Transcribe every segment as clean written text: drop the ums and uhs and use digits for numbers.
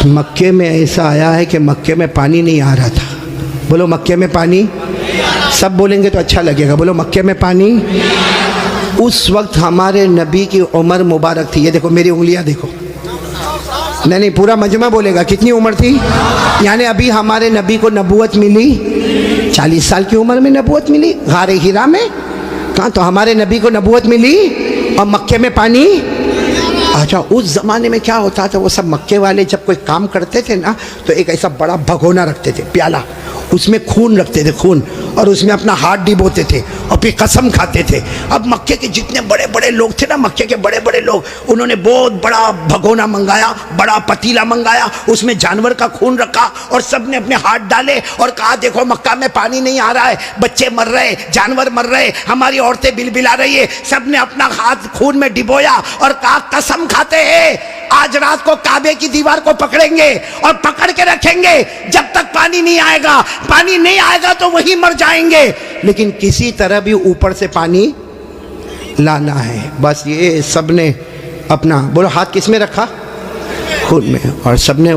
मक्के में ऐसा आया है कि मक्के में पानी नहीं आ रहा था। बोलो मक्के में पानी, सब बोलेंगे तो अच्छा लगेगा। बोलो मक्के में पानी। उस वक्त हमारे नबी की उम्र मुबारक थी। ये देखो मेरी उंगलियां देखो। नहीं, पूरा मजमा बोलेगा। कितनी उम्र थी? यानी अभी हमारे नबी को नबूवत मिली 40 साल की उम्र में नबूवत मिली गारे हिरा में। कहाँ? तो हमारे नबी को नबूवत मिली और मक्के में पानी। अच्छा, उस ज़माने में क्या होता था, वो सब मक्के वाले जब कोई काम करते थे ना तो एक ऐसा बड़ा भगोना रखते थे, प्याला, उसमें खून रखते थे, खून, और उसमें अपना हाथ डिबोते थे और फिर कसम खाते थे। अब मक्के के जितने बड़े बड़े लोग थे ना, मक्के के बड़े बड़े लोग, उन्होंने बहुत बड़ा भगोना मंगाया, बड़ा पतीला मंगाया, उसमें जानवर का खून रखा और सब ने अपने हाथ डाले और कहा देखो मक्का में पानी नहीं आ रहा है, बच्चे मर रहे, जानवर मर रहे, हमारी औरतें बिलबिला रही है। सब ने अपना हाथ खून में डिबोया और कहा कसम खाते हैं आज रात को काबे की दीवार को पकड़ेंगे और पकड़ के रखेंगे जब तक पानी नहीं आएगा। पानी नहीं आएगा तो वही मर जाएंगे, लेकिन किसी तरह भी ऊपर से पानी लाना है। बस ये सबने अपना, बोलो हाथ किस में रखा? खून में। और सबने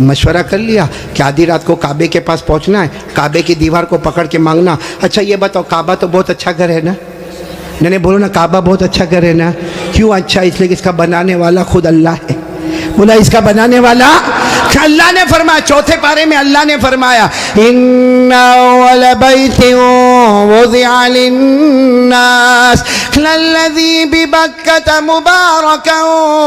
मशवरा कर लिया कि आधी रात को काबे के पास पहुंचना है, काबे की दीवार को पकड़ के मांगना। अच्छा ये बताओ, काबा तो बहुत अच्छा घर है ना? नहीं बोलो ना, काबा बहुत अच्छा घर है ना? क्यों अच्छा? इसलिए कि इसका बनाने वाला खुद अल्लाह है। बोला इसका बनाने वाला अल्लाह ने फरमाया, चौथे पारे में अल्लाह ने फरमाया इन्ना अव्वल बैतिन वुज़िअ लिन्नास लल्लज़ी बिबक्कता मुबारकन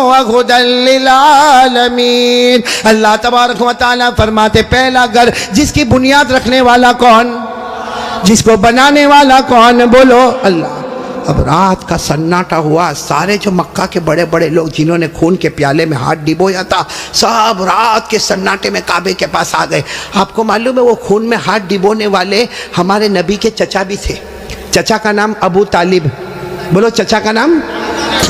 व हुदन लिल आलमीन। अल्लाह तबारक व तआला फरमाते पहला घर जिसकी बुनियाद रखने वाला कौन? जिसको बनाने वाला कौन? बोलो अल्लाह। अब रात का सन्नाटा हुआ, सारे जो मक्का के बड़े बड़े लोग जिन्होंने खून के प्याले में हाथ डिबोया था, सब रात के सन्नाटे में काबे के पास आ गए। आपको मालूम है वो खून में हाथ डिबोने वाले हमारे नबी के चचा भी थे। चचा का नाम अबू तालिब। बोलो चचा का नाम।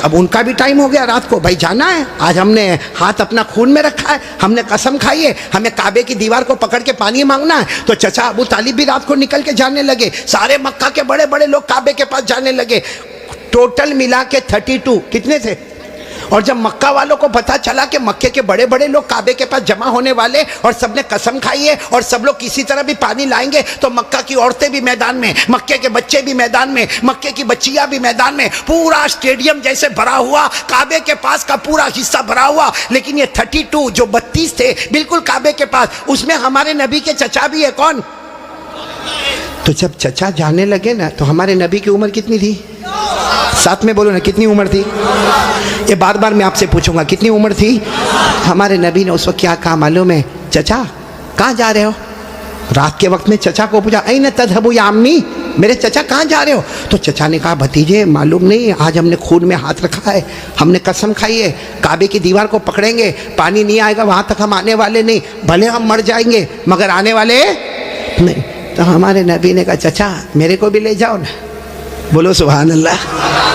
अब उनका भी टाइम हो गया, रात को भाई जाना है, आज हमने हाथ अपना खून में रखा है, हमने कसम खाई है, हमें काबे की दीवार को पकड़ के पानी मांगना है। तो चचा अबू तालिब भी रात को निकल के जाने लगे, सारे मक्का के बड़े बड़े लोग काबे के पास जाने लगे। टोटल मिला के 32 कितने थे? और जब मक्का वालों को पता चला कि मक्के के बड़े बड़े लोग काबे के पास जमा होने वाले और सबने कसम खाई है और सब लोग किसी तरह भी पानी लाएंगे, तो मक्का की औरतें भी मैदान में, मक्के के बच्चे भी मैदान में, मक्के की बच्चियां भी मैदान में, पूरा स्टेडियम जैसे भरा हुआ, काबे के पास का पूरा हिस्सा भरा हुआ। लेकिन ये 32 जो 32 थे बिल्कुल काबे के पास, उसमें हमारे नबी के चचा भी है। कौन? तो जब चचा जाने लगे ना, तो हमारे नबी की उम्र कितनी थी? साथ में बोलो ना, कितनी उम्र थी? ये बार बार मैं आपसे पूछूंगा, कितनी उम्र थी? हमारे नबी ने उस वक्त क्या कहा मालूम है? चचा कहाँ जा रहे हो? रात के वक्त में चचा को पूछा, ऐन तज़हबू या अम्मी, मेरे चचा कहाँ जा रहे हो? तो चचा ने कहा भतीजे मालूम नहीं, आज हमने खून में हाथ रखा है, हमने कसम खाई है काबे की दीवार को पकड़ेंगे, पानी नहीं आएगा वहाँ तक हम आने वाले नहीं, भले हम मर जाएंगे मगर आने वाले नहीं। तो हमारे नबी ने कहा चचा मेरे को भी ले जाओ ना। बोलो सुभान अल्लाह।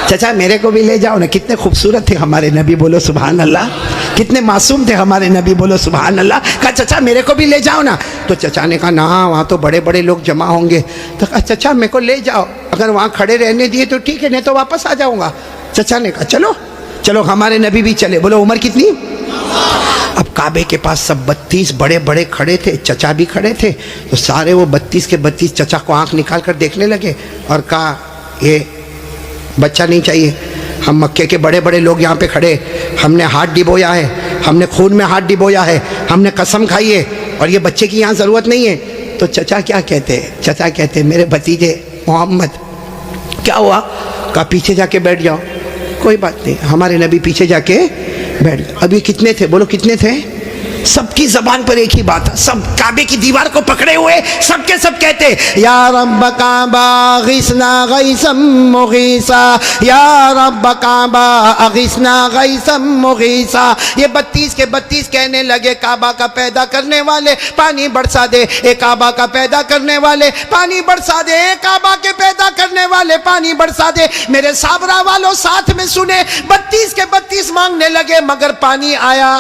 चचा मेरे को भी ले जाओ ना। कितने खूबसूरत थे हमारे नबी, बोलो सुभान अल्लाह। कितने मासूम थे हमारे नबी, बोलो सुभान अल्लाह। कहा चचा मेरे को भी ले जाओ ना। तो चचा ने कहा ना, वहाँ तो बड़े बड़े लोग जमा होंगे। तो कहा चचा मेरे को ले जाओ, अगर वहाँ खड़े रहने दिए तो ठीक है, नहीं तो वापस आ जाऊँगा। चचा ने कहा चलो चलो। हमारे नबी भी चले। बोलो उम्र कितनी? अब काबे के पास सब 32 बड़े बड़े खड़े थे, चचा भी खड़े थे। तो सारे वो 32 के 32 चचा को आँख निकाल कर देखने लगे और कहा ये बच्चा नहीं चाहिए, हम मक्के के बड़े बड़े लोग यहाँ पे खड़े, हमने हाथ डिबोया है, हमने खून में हाथ डिबोया है, हमने कसम खाई है और ये बच्चे की यहाँ ज़रूरत नहीं है। तो चचा क्या कहते हैं? चचा कहते हैं मेरे भतीजे मोहम्मद क्या हुआ? कहा पीछे जाके बैठ जाओ। कोई बात नहीं। हमारे नबी पीछे जाके बैठ गए। अभी कितने थे? बोलो कितने थे? सबकी जबान पर एक ही बात है, सब काबे की दीवार को पकड़े हुए सबके सब कहते या रब्ब काबा अगिसना गैसम मुगीसा, या रब्ब काबा अगिसना गैसम मुगीसा। ये 32 के 32 कहने लगे काबा का पैदा करने वाले पानी बरसा दे, ए काबा का पैदा करने वाले पानी बरसा दे, ए काबा के पैदा करने वाले पानी बरसा दे। मेरे साबरा वालों साथ में सुने, 32 के 32 मांगने लगे मगर पानी आया।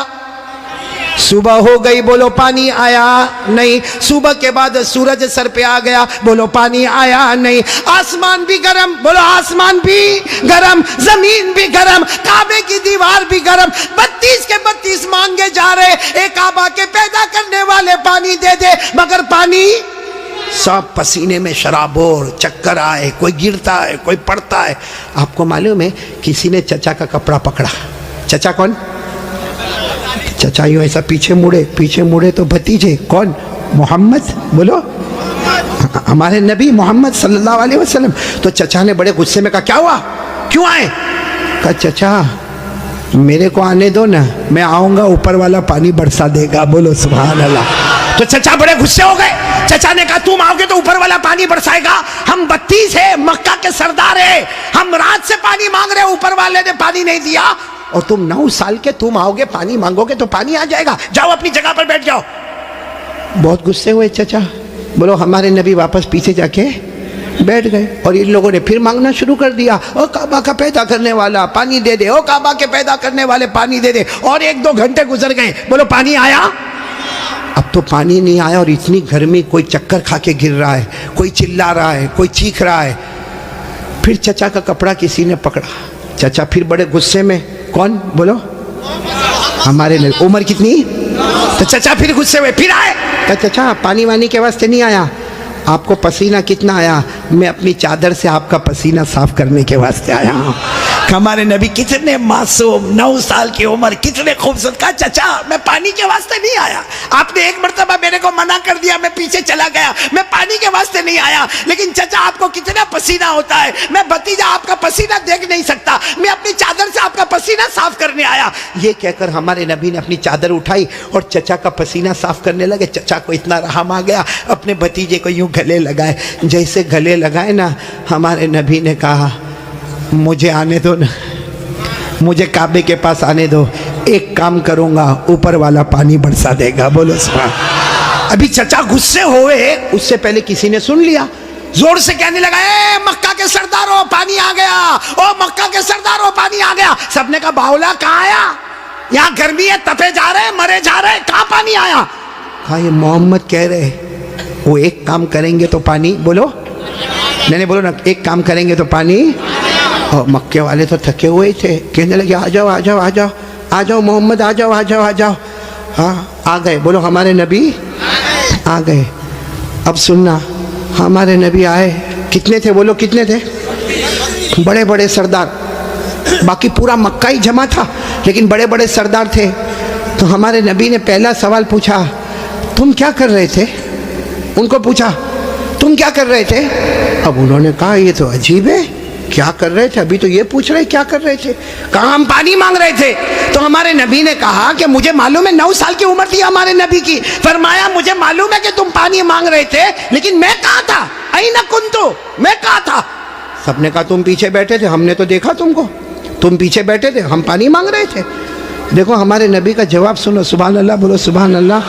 सुबह हो गई, बोलो पानी आया नहीं। सुबह के बाद सूरज सर पे आ गया, बोलो पानी आया नहीं। आसमान भी गरम, बोलो आसमान भी गरम, जमीन भी गरम, काबे की दीवार भी गरम। 32 के 32 मांगे जा रहे, एक काबा के पैदा करने वाले पानी दे दे, मगर पानी सब पसीने में शराबोर, चक्कर आए, कोई गिरता है, कोई पड़ता है। आपको मालूम है किसी ने चचा का कपड़ा पकड़ा। चचा कौन? चचा यूं ऐसा पीछे मुड़े तो भतीजे कौन? मोहम्मद, बोलो हमारे नबी मोहम्मद सल्लल्लाहु अलैहि वसल्लम। तो चचा ने बड़े गुस्से में कहा क्या हुआ, क्यों आए? कहा चचा मेरे को आने दो ना, मैं आऊंगा ऊपर वाला पानी बरसा देगा, बोलो सुभान अल्लाह। तो चचा बड़े गुस्से हो गए। चचा ने कहा तुम आओगे तो ऊपर वाला पानी बरसाएगा? हम 32 है, मक्का के सरदार है, हम रात से पानी मांग रहे, ऊपर वाले ने पानी नहीं दिया, और तुम 9 साल के तुम आओगे पानी मांगोगे तो पानी आ जाएगा, जाओ अपनी जगह पर बैठ जाओ। बहुत गुस्से हुए चचा। बोलो हमारे नबी वापस पीछे जाके बैठ गए, और इन लोगों ने फिर मांगना शुरू कर दिया, ओ काबा का पैदा करने वाला पानी दे दे, ओ काबा के पैदा करने वाले पानी दे दे। और 1-2 घंटे गुजर गए, बोलो पानी आया? अब तो पानी नहीं आया, और इतनी गर्मी, कोई चक्कर खा के गिर रहा है, कोई चिल्ला रहा है, कोई चीख रहा है। फिर चचा का कपड़ा किसी ने पकड़ा। चचा फिर बड़े गुस्से में, कौन? बोलो हमारे नबी। उम्र कितनी? तो चचा फिर गुस्से हुए, फिर आए। कहा चचा पानी वानी के वास्ते नहीं आया, आपको पसीना कितना आया? मैं अपनी चादर से आपका पसीना साफ करने के वास्ते आया हूँ। हमारे नबी कितने मासूम, 9 साल की उम्र, कितने खूबसूरत। कहा चचा मैं पानी के वास्ते नहीं आया, आपने एक मर्तबा मेरे को मना कर दिया, मैं पीछे चला गया, मैं पानी के वास्ते नहीं आया। लेकिन चचा आपको कितना पसीना होता है, मैं भतीजा आपका पसीना देख नहीं सकता, मैं अपनी चादर से आपका पसीना साफ करने आया। ये कहकर हमारे नबी ने अपनी चादर उठाई और चचा का पसीना साफ करने लगे। चचा को इतना रहम आ गया, अपने भतीजे को यूं गले लगाए। जैसे गले लगाए ना, हमारे नबी ने कहा मुझे आने दो ना, मुझे काबे के पास आने दो, एक काम करूंगा, ऊपर वाला पानी बरसा देगा, बोलो सुभान। अभी चचा गुस्से हुए, उससे पहले किसी ने सुन लिया, जोर से कहने लगा ए मक्का के सरदारों पानी आ गया, ओ मक्का के सरदारों पानी आ गया। सबने कहा बावला कहाँ आया, यहाँ गर्मी है, तपे जा रहे, मरे जा रहे, कहाँ पानी आया? कहा ये मोहम्मद कह रहे, वो एक काम करेंगे तो पानी, बोलो नहीं बोलो ना, एक काम करेंगे तो पानी। और मक्के वाले तो थके हुए ही थे, कहने लगे आ जाओ आ जाओ आ जाओ आ जाओ मोहम्मद, आ जाओ आ जाओ आ जाओ। हाँ आ गए, बोलो हमारे नबी आ गए। अब सुनना, हमारे नबी आए, कितने थे बोलो, कितने थे? बड़े बड़े सरदार, बाकी पूरा मक्का ही जमा था, लेकिन बड़े बड़े सरदार थे। तो हमारे नबी ने पहला सवाल पूछा, तुम क्या कर रहे थे? उनको पूछा तुम क्या कर रहे थे? अब उन्होंने कहा ये तो अजीब है, क्या कर रहे थे? अभी तो ये पूछ रहे क्या कर रहे थे? कहा हम पानी मांग रहे थे। तो हमारे नबी ने कहा कि मुझे मालूम है, 9 साल की उम्र थी हमारे नबी की। फरमाया मुझे मालूम है कि तुम पानी मांग रहे थे, लेकिन मैं कहाँ था? अईना कुंतु, मैं कहाँ था? सबने कहा तुम पीछे बैठे थे, हमने तो देखा तुमको, तुम पीछे बैठे थे, हम पानी मांग रहे थे। देखो हमारे नबी का जवाब सुनो, सुभान अल्लाह, बोलो सुभान अल्लाह।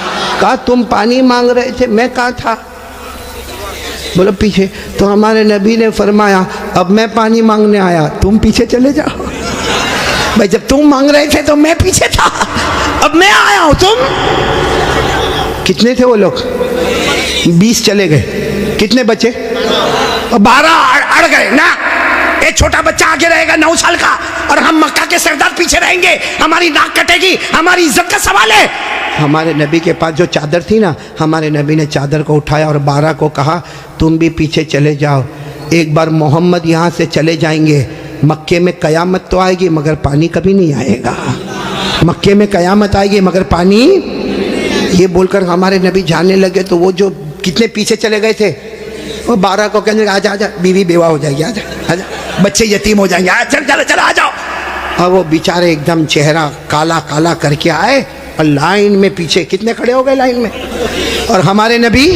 कहा तुम पानी मांग रहे थे, मैं कहाँ था? बोलो पीछे। तो हमारे नबी ने फरमाया अब मैं पानी मांगने आया, तुम पीछे चले जाओ। भाई जब तुम मांग रहे थे तो मैं पीछे था, अब मैं आया हूं, तुम कितने थे वो लोग? 20 चले गए, कितने बचे? 12 अड़ गए ना। एक छोटा बच्चा आगे रहेगा 9 साल का, और हम मक्का के सरदार पीछे रहेंगे, हमारी नाक कटेगी, हमारी इज्जत का सवाल है। हमारे नबी के पास जो चादर थी ना, हमारे नबी ने चादर को उठाया और 12 को कहा तुम भी पीछे चले जाओ, एक बार मोहम्मद यहाँ से चले जाएंगे, मक्के में कयामत तो आएगी मगर पानी कभी नहीं आएगा, मक्के में कयामत आएगी मगर पानी। ये बोलकर हमारे नबी जाने लगे। तो वो जो कितने पीछे चले गए थे, वो 12 को कहने लगे आजा आजा, बीवी बेवा हो जाएगी, आजा आजा, बच्चे यतीम हो जाएंगे, चल चल चल आ जाओ। और वो बेचारे एकदम चेहरा काला काला करके आए और लाइन में पीछे कितने खड़े हो गए लाइन में, और हमारे नबी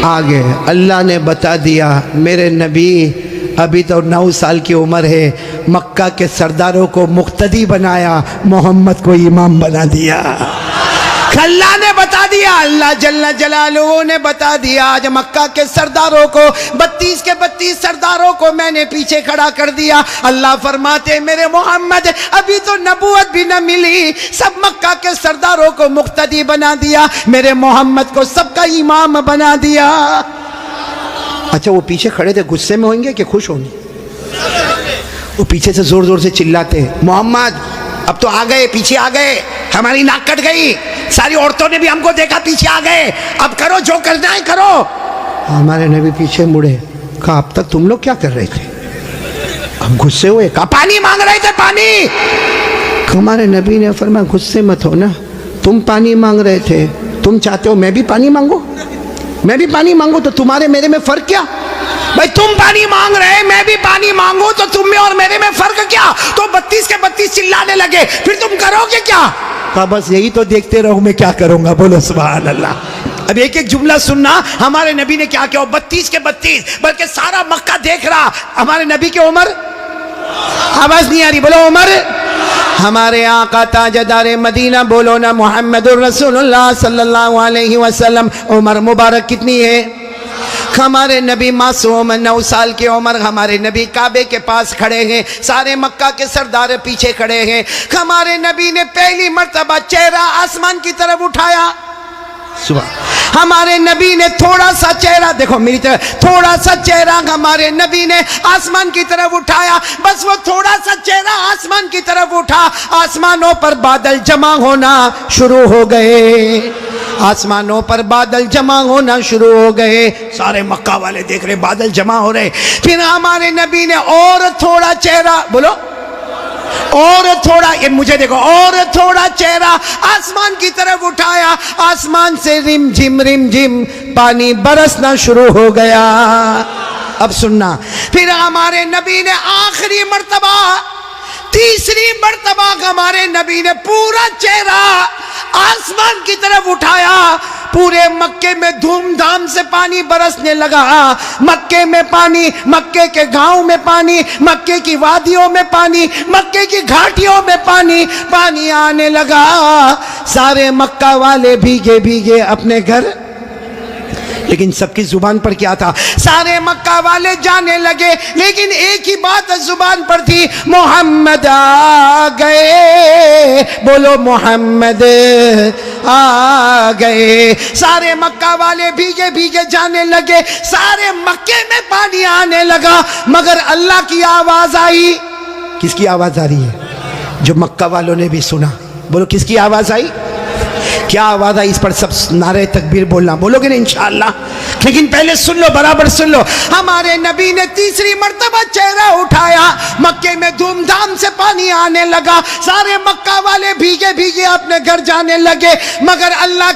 आगे। अल्लाह ने बता दिया मेरे नबी अभी तो 9 साल की उम्र है, मक्का के सरदारों को मुक्तदी बनाया, मोहम्मद को इमाम बना दिया। अल्लाह ने बता दिया, अल्लाह जल्ला जलालुहू ने बता दिया। आज मक्का के सरदारों को 32 के 32 सरदारों को मैंने पीछे खड़ा कर दिया। अल्लाह फरमाते मेरे मोहम्मद अभी तो नबूवत भी न मिली, सब मक्का के सरदारों को मुक्तदी बना दिया, मेरे मोहम्मद को सबका इमाम बना दिया। अच्छा वो पीछे खड़े थे, गुस्से में होंगे कि खुश होंगे? वो पीछे से जोर जोर से चिल्लाते मोहम्मद अब तो आ गए, पीछे आ गए, हमारी नाक कट गई, सारी औरतों ने भी हमको देखा, पीछे आ गए, अब करो जो करना है करो। हमारे नबी पीछे मुड़े, कहा अब तक तुम लोग क्या कर रहे थे? हम गुस्से हुए, कहा पानी मांग रहे थे, पानी। हमारे नबी ने फरमाया गुस्से मत हो ना, तुम पानी मांग रहे थे, तुम चाहते हो मैं भी पानी मांगू? मैं भी पानी मांगू तो तुम्हारे मेरे में फर्क क्या? भाई तुम पानी मांग रहे, मैं भी पानी मांगू तो तुम में और मेरे में फर्क क्या? तो 32 के 32 चिल्लाने लगे, फिर तुम करोगे क्या? कहा बस यही तो देखते रहो, मैं क्या करूंगा। बोलो सुभान अल्लाह। अब एक एक जुमला सुनना, हमारे नबी ने क्या किया। 32 के 32 बल्कि सारा मक्का देख रहा। हमारे नबी की उम्र, आवाज नहीं आ रही, बोलो उम्र। हमारे आका ताजदार मदीना, बोलो ना मुहम्मदुर रसूलुल्लाह सल्लल्लाहु अलैहि वसल्लम, उम्र मुबारक कितनी है? हमारे नबी मासूम 9 साल की उम्र, हमारे नबी काबे के पास खड़े हैं, सारे मक्का के सरदार पीछे खड़े हैं। हमारे नबी ने पहली मर्तबा चेहरा आसमान की तरफ उठाया। सुबह हमारे नबी ने थोड़ा सा चेहरा, देखो मेरी तरफ, थोड़ा सा चेहरा हमारे नबी ने आसमान की तरफ उठाया। बस वो थोड़ा सा चेहरा आसमान की तरफ उठा, आसमानों पर बादल जमा होना शुरू हो गए, आसमानों पर बादल जमा होना शुरू हो गए। सारे मक्का वाले देख रहे बादल जमा हो रहे। फिर हमारे नबी ने और थोड़ा चेहरा, बोलो और थोड़ा, ये मुझे देखो, और थोड़ा चेहरा आसमान की तरफ उठाया, आसमान से रिम झिम पानी बरसना शुरू हो गया। अब सुनना, फिर हमारे नबी ने आखिरी मर्तबा, तीसरी मर्तबा हमारे नबी ने पूरा चेहरा आसमान की तरफ उठाया। पूरे मक्के में धूमधाम से पानी बरसने लगा। मक्के में पानी, मक्के के गांव में पानी, मक्के की वादियों में पानी, मक्के की घाटियों में पानी, पानी आने लगा। सारे मक्का वाले भीगे भीगे अपने घर, लेकिन सबकी जुबान पर क्या था? सारे मक्का वाले जाने लगे, लेकिन एक ही बात जुबान पर थी, मोहम्मद आ गए। बोलो मोहम्मद आ गए। सारे मक्का वाले भीगे भीगे जाने लगे, सारे मक्के में पानी आने लगा, मगर अल्लाह की आवाज आई। किसकी आवाज आ रही है? जो मक्का वालों ने भी सुना। बोलो किसकी आवाज आई? क्या आवाज आई? इस पर सब नारे तकबीर बोलना, बोलोगे ना इंशाअल्लाह। लेकिन पहले सुन लो, बराबर सुन लो। हमारे नबी ने तीसरी मर्तबा चेहरा उठाया, मक्के में धूमधाम से पानी आने लगा, सारे मक्का वाले भीगे भीगे अपने घर जाने लगे, मगर अल्लाह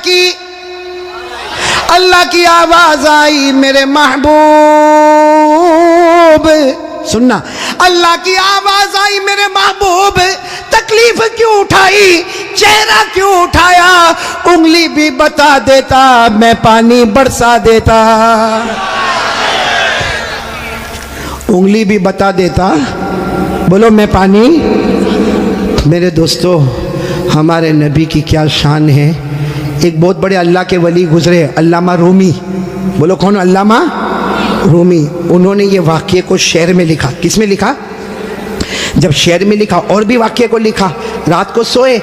की आवाज आई, मेरे महबूब, सुनना, अल्लाह की आवाज आई, मेरे महबूब, तकलीफ क्यों उठाई, चेहरा क्यों उठाया? उंगली भी बता देता, मैं पानी बरसा देता। उंगली भी बता देता, बोलो मैं पानी। मेरे दोस्तों, हमारे नबी की क्या शान है। एक बहुत बड़े अल्लाह के वली गुजरे, अल्लामा रूमी। बोलो कौन? अल्लामा रूमी। उन्होंने ये वाक्य को शेर में लिखा। किस में लिखा? जब शेर में लिखा और भी वाक्य को लिखा। रात को सोए,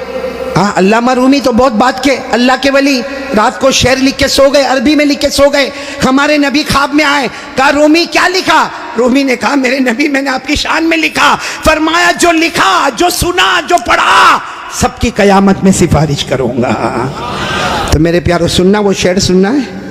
हाँ, अल्लामा रूमी तो बहुत बात के अल्लाह के वली, रात को शेर लिख के सो गए, अरबी में लिख के सो गए। हमारे नबी ख्वाब में आए, कहा रूमी क्या लिखा? रूमी ने कहा मेरे नबी मैंने आपकी शान में लिखा। फरमाया जो लिखा, जो सुना, जो पढ़ा, सबकी कयामत में सिफारिश करूंगा। तो मेरे प्यारो सुनना, वो शेर सुनना है?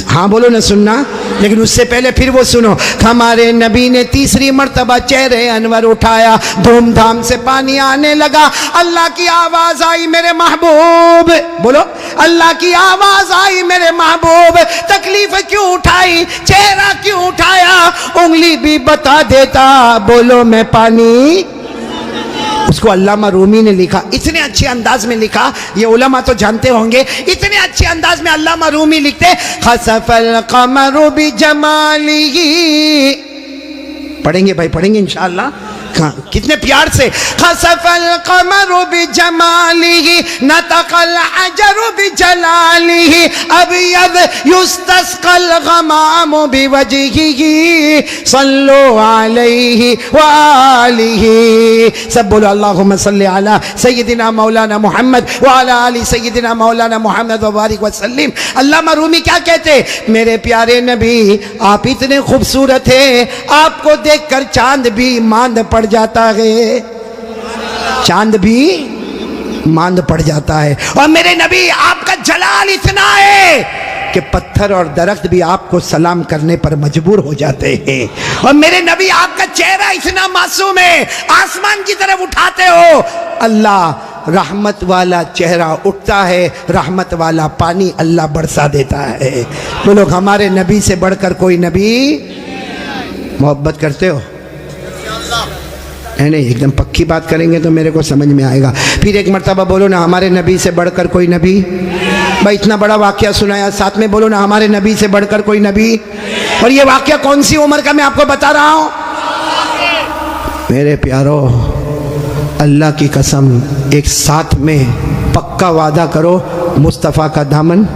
हाँ बोलो ना सुनना। लेकिन उससे पहले फिर वो सुनो। हमारे नबी ने तीसरी मर्तबा चेहरे अनवर उठाया, धूमधाम से पानी आने लगा। अल्लाह की आवाज आई, मेरे महबूब, बोलो अल्लाह की आवाज आई, मेरे महबूब, तकलीफ क्यों उठाई, चेहरा क्यों उठाया? उंगली भी बता देता, बोलो मैं पानी। उसको अल्लामा रूमी ने लिखा, इतने अच्छे अंदाज में लिखा, ये उलमा तो जानते होंगे, इतने अच्छे अंदाज में अल्लामा रूमी लिखते, खसफल कमरु बिजमालिही, पढ़ेंगे भाई, पढ़ेंगे इंशाअल्लाह। कितने प्यार से, खसफल कमरु बिजमालिही नतकल अजरु बिजलालिही अबयद युस्तस्कल गमामु बिवजहिही सल्लु अलैहि व आलिही। सब बोलो अल्लाहुम्मा सल्ली अला सय्यदिना मौलाना मोहम्मद व अला आलि सय्यदिना मौलाना मोहम्मद व बारिक वसल्लिम। अल्लामा रूमी क्या कहते, मेरे प्यारे नबी आप इतने खूबसूरत हैं, आपको देखकर चांद भी मांद पड़ जाता है, चांद भी मांद पड़ जाता है। और मेरे नबी आपका जलाल इतना है कि पत्थर और दरख्त भी आपको सलाम करने पर मजबूर हो जाते हैं। और मेरे नबी आपका चेहरा इतना मासूम है, आसमान की तरफ उठाते हो, अल्लाह रहमत वाला चेहरा उठता है, रहमत वाला पानी अल्लाह बरसा देता है। वो लोग हमारे नबी से बढ़कर कोई नबी, मोहब्बत करते हो? नहीं, एकदम पक्की बात करेंगे तो मेरे को समझ में आएगा। फिर एक मर्तबा बोलो ना, हमारे नबी से बढ़कर कोई नबी। भाई इतना बड़ा वाक़या सुनाया, साथ में बोलो ना, हमारे नबी से बढ़कर कोई नबी। और ये वाक़या कौन सी उम्र का मैं आपको बता रहा हूँ? मेरे प्यारो, अल्लाह की कसम, एक साथ में पक्का वादा करो, मुस्तफ़ा का दामन